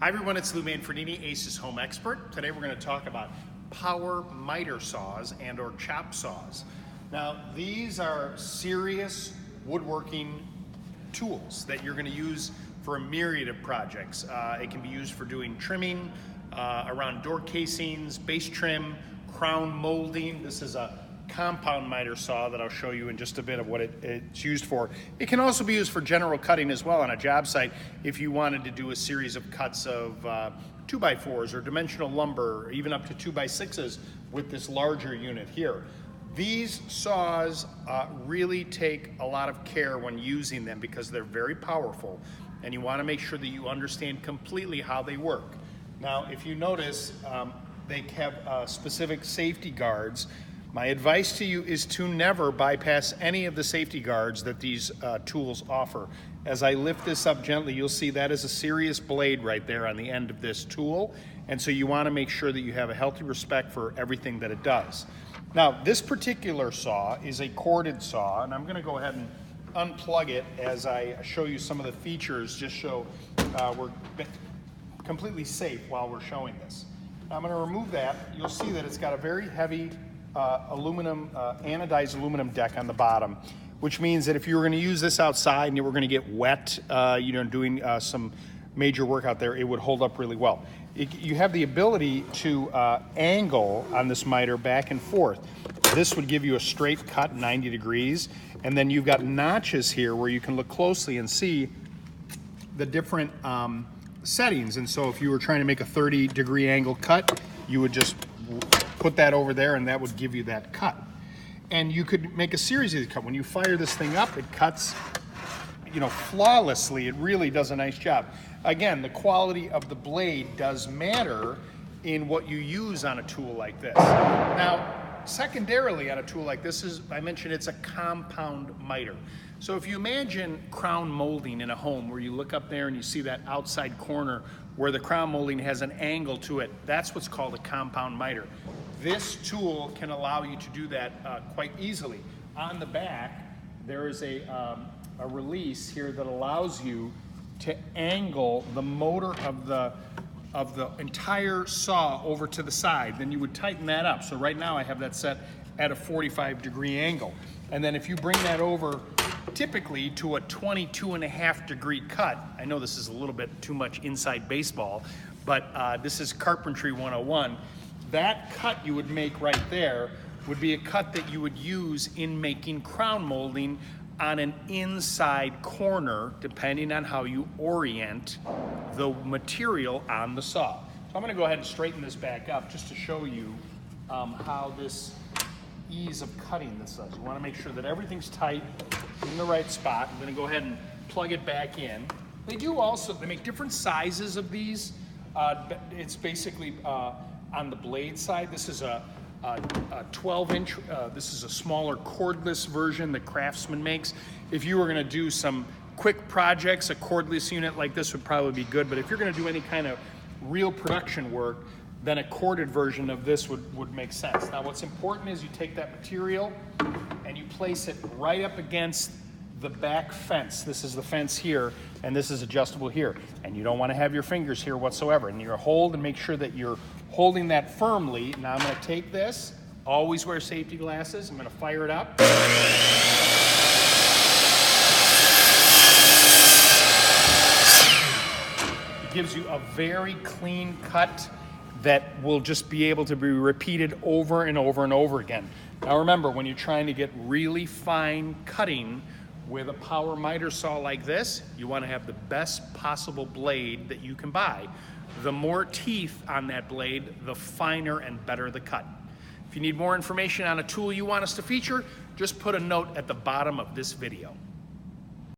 Hi everyone, it's Lou Manfredini, Ace's Home Expert. Today we're going to talk about power miter saws and or chop saws. Now these are serious woodworking tools that you're going to use for a myriad of projects. It can be used for doing trimming around door casings, base trim, crown molding. This is a compound miter saw that I'll show you in just a bit of what it's used for. It can also be used for general cutting as well on a job site if you wanted to do a series of cuts of 2x4s or dimensional lumber, or even up to 2x6s with this larger unit here. These saws really take a lot of care when using them because they're very powerful, and you want to make sure that you understand completely how they work. Now, if you notice, they have specific safety guards. My advice to you is to never bypass any of the safety guards that these tools offer. As I lift this up gently, you'll see that is a serious blade right there on the end of this tool. And so you want to make sure that you have a healthy respect for everything that it does. Now, this particular saw is a corded saw, and I'm going to go ahead and unplug it as I show you some of the features, just so we're completely safe while we're showing this. Now, I'm going to remove that. You'll see that it's got a very heavy anodized aluminum deck on the bottom, which means that if you were going to use this outside and you were going to get wet, doing some major work out there, it would hold up really well. You have the ability to angle on this miter back and forth. This would give you a straight cut 90 degrees, and then you've got notches here where you can look closely and see the different settings. And so if you were trying to make a 30-degree angle cut, you would just put that over there and that would give you that cut. And you could make a series of these cuts. When you fire this thing up, it cuts, flawlessly. It really does a nice job. Again, the quality of the blade does matter in what you use on a tool like this. Now, secondarily on a tool like this, I mentioned it's a compound miter. So if you imagine crown molding in a home where you look up there and you see that outside corner where the crown molding has an angle to it, that's what's called a compound miter. This tool can allow you to do that quite easily. On the back, there is a release here that allows you to angle the motor of the entire saw over to the side. Then you would tighten that up. So right now I have that set at a 45-degree angle. And then if you bring that over typically to a 22.5-degree cut, I know this is a little bit too much inside baseball, but this is Carpentry 101. That cut you would make right there would be a cut that you would use in making crown molding on an inside corner, depending on how you orient the material on the saw. So I'm going to go ahead and straighten this back up just to show you how this ease of cutting this does. You want to make sure that everything's tight in the right spot. I'm going to go ahead and plug it back in. They make different sizes of these. It's basically on the blade side, this is a 12-inch. This is a smaller cordless version that Craftsman makes. If you were going to do some quick projects, a cordless unit like this would probably be good. But if you're going to do any kind of real production work, then a corded version of this would make sense. Now, what's important is you take that material and you place it right up against the back fence. This is the fence here, and this is adjustable here. And you don't want to have your fingers here whatsoever. And you hold and make sure that you're holding that firmly. Now I'm going to take this, always wear safety glasses. I'm going to fire it up. It gives you a very clean cut that will just be able to be repeated over and over and over again. Now remember, when you're trying to get really fine cutting with a power miter saw like this, you want to have the best possible blade that you can buy. The more teeth on that blade, the finer and better the cut. If you need more information on a tool you want us to feature, just put a note at the bottom of this video.